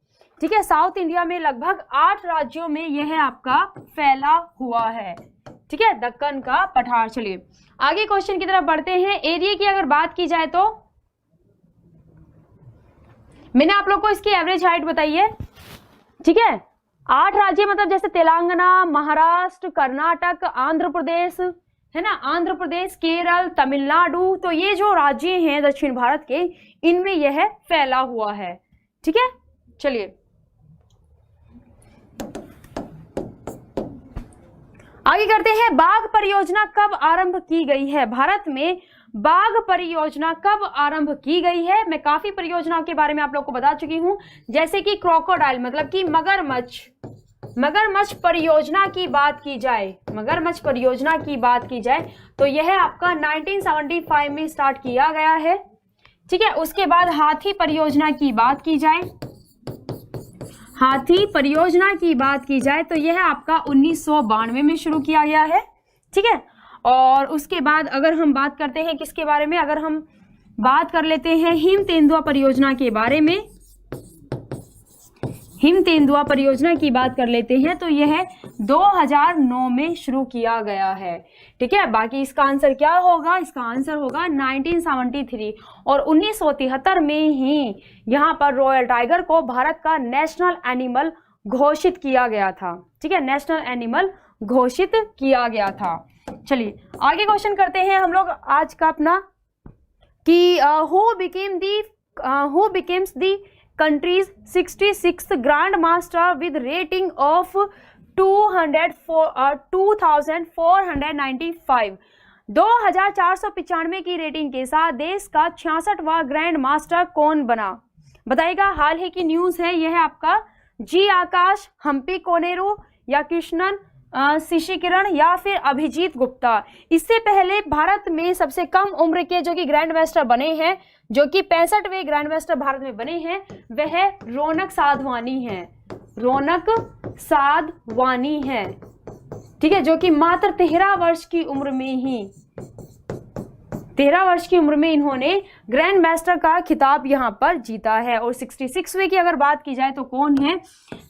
ठीक है, साउथ इंडिया में लगभग 8 राज्यों में यह आपका फैला हुआ है। ठीक है, दक्कन का पठार। चलिए आगे क्वेश्चन की तरफ बढ़ते हैं। एरिया की अगर बात की जाए तो मैंने आप लोग को इसकी एवरेज हाइट बताई है। ठीक है, 8 राज्य मतलब जैसे तेलंगाना, महाराष्ट्र, कर्नाटक, आंध्र प्रदेश, है ना, आंध्र प्रदेश, केरल, तमिलनाडु, तो ये जो राज्य हैं दक्षिण भारत के, इनमें यह फैला हुआ है। ठीक है, चलिए आगे करते हैं। बाघ परियोजना कब आरंभ की गई है? भारत में बाघ परियोजना कब आरंभ की गई है? मैं काफी परियोजनाओं के बारे में आप लोग को बता चुकी हूं, जैसे कि क्रोकोडाइल मतलब कि मगरमच्छ परियोजना की बात की जाए, मगरमच्छ परियोजना की बात की जाए तो यह आपका 1975 में स्टार्ट किया गया है। ठीक है, उसके बाद हाथी परियोजना की बात की जाए, हाथी परियोजना की बात की जाए तो यह आपका 1992 में शुरू किया गया है। ठीक है, और उसके बाद अगर हम बात करते हैं किसके बारे में, अगर हम बात कर लेते हैं हिम तेंदुआ परियोजना के बारे में, हिम तेंदुआ परियोजना की बात कर लेते हैं तो यह 2009 में शुरू किया गया है। ठीक है, बाकी इसका आंसर क्या होगा? इसका आंसर होगा 1973, और 1973 में ही यहाँ पर रॉयल टाइगर को भारत का नेशनल एनिमल घोषित किया गया था। ठीक है, नेशनल एनिमल घोषित किया गया था। चलिए आगे क्वेश्चन करते हैं हम लोग आज का अपना, कि who becomes the country's 66th grand master with rating of 2495। 2495 की रेटिंग के साथ देश का 66वां ग्रैंड मास्टर कौन बना? बताइएगा। हाल ही की न्यूज है यह आपका जी आकाश, हम्पी कोनेरू, या कृष्णन शिशिकिरण, या फिर अभिजीत गुप्ता। इससे पहले भारत में सबसे कम उम्र के जो कि ग्रैंड मास्टर बने हैं, जो कि 65वें ग्रैंड मास्टर भारत में बने हैं, वह रौनक साधवानी है, रौनक साधवानी है। ठीक है, जो कि मात्र 13 वर्ष की उम्र में ही, 13 वर्ष की उम्र में इन्होंने ग्रैंड मास्टर का खिताब यहाँ पर जीता है। और 66वें की अगर बात की जाए तो कौन है?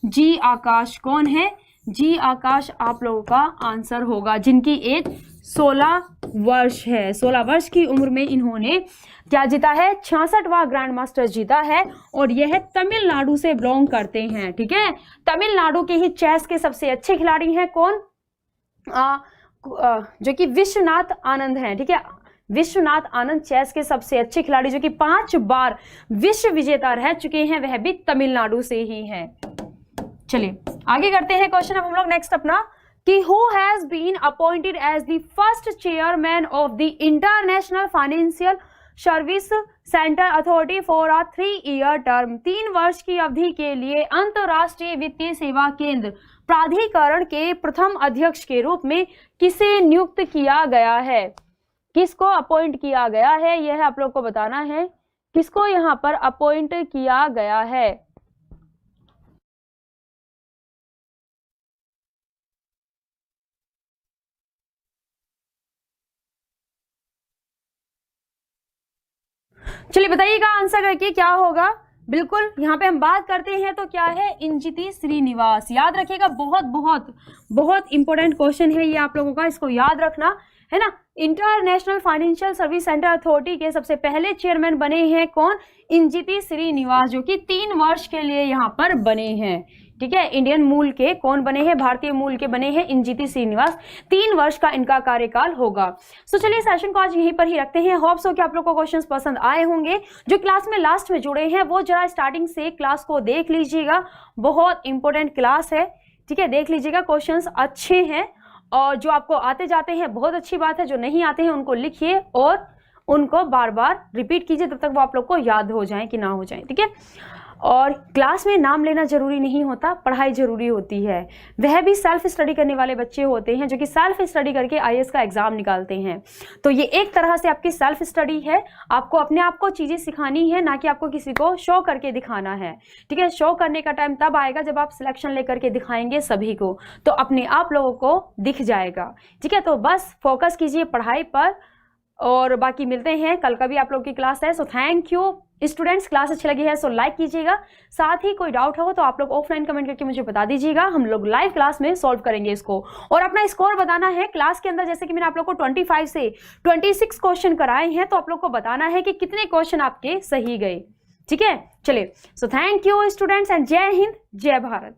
जी आकाश। कौन है? जी आकाश आप लोगों का आंसर होगा, जिनकी एज 16 वर्ष है। 16 वर्ष की उम्र में इन्होंने क्या जीता है? 66वां ग्रैंड मास्टर जीता है, और यह तमिलनाडु से बिलोंग करते हैं। ठीक है, तमिलनाडु के ही चेस के सबसे अच्छे खिलाड़ी हैं कौन? जो कि विश्वनाथ आनंद हैं। ठीक है, विश्वनाथ आनंद चेस के सबसे अच्छे खिलाड़ी, जो कि 5 बार विश्व विजेता रह चुके हैं, वह भी तमिलनाडु से ही हैं। चलिए आगे करते हैं क्वेश्चन। अब हम लोग नेक्स्ट अपना कि who has been appointed as the first chairman of the International Financial Service Centre Authority for a 3-year term. 3 वर्ष की अवधि के लिए अंतरराष्ट्रीय वित्तीय सेवा केंद्र प्राधिकरण के प्रथम अध्यक्ष के रूप में किसे नियुक्त किया गया है? किसको अपॉइंट किया गया है, यह आप लोग को बताना है। किसको यहाँ पर अपॉइंट किया गया है? चलिए बताइएगा आंसर करके क्या होगा। बिल्कुल यहाँ पे हम बात करते हैं तो क्या है, इंजिति श्रीनिवास। याद रखिएगा, बहुत बहुत बहुत इंपॉर्टेंट क्वेश्चन है ये आप लोगों का, इसको याद रखना है ना। International Financial Service Centre authority के सबसे पहले चेयरमैन बने हैं कौन? इंजिति श्रीनिवास, जो कि 3 वर्ष के लिए यहाँ पर बने हैं। ठीक है, इंडियन मूल के कौन बने हैं? भारतीय मूल के बने हैं इंजिति श्रीनिवास। 3 वर्ष का इनका कार्यकाल होगा। सो चलिए सेशन को आज यहीं पर ही रखते हैं। होप्स हो कि आप लोग को क्वेश्चंस पसंद आए होंगे। जो क्लास में लास्ट में जुड़े हैं वो जरा स्टार्टिंग से क्लास को देख लीजिएगा, बहुत इंपॉर्टेंट क्लास है। ठीक है, देख लीजिएगा, क्वेश्चंस अच्छे हैं और जो आपको आते जाते हैं बहुत अच्छी बात है। जो नहीं आते हैं उनको लिखिए और उनको बार बार रिपीट कीजिए तब तक वो आप लोग को याद हो जाए कि ना हो जाए। ठीक है, और क्लास में नाम लेना जरूरी नहीं होता, पढ़ाई जरूरी होती है। वह भी सेल्फ स्टडी करने वाले बच्चे होते हैं जो कि सेल्फ स्टडी करके आईएएस का एग्जाम निकालते हैं। तो ये एक तरह से आपकी सेल्फ स्टडी है। आपको अपने आप को चीजें सिखानी है, ना कि आपको किसी को शो करके दिखाना है। ठीक है, शो करने का टाइम तब आएगा जब आप सिलेक्शन लेकर के दिखाएंगे सभी को, तो अपने आप लोगों को दिख जाएगा। ठीक है, तो बस फोकस कीजिए पढ़ाई पर और बाकी मिलते हैं। कल का भी आप लोग की क्लास है। So thank you students, class अच्छी लगी है सो लाइक कीजिएगा। साथ ही कोई डाउट हो तो आप लोग ऑफलाइन कमेंट करके मुझे बता दीजिएगा, हम लोग लाइव क्लास में सॉल्व करेंगे इसको। और अपना स्कोर बताना है क्लास के अंदर। जैसे कि मैंने आप लोग को 25 से 26 क्वेश्चन कराए हैं, तो आप लोग को बताना है कि कितने क्वेश्चन आपके सही गए। ठीक है, चलिए, so thank you students and जय हिंद, जय भारत।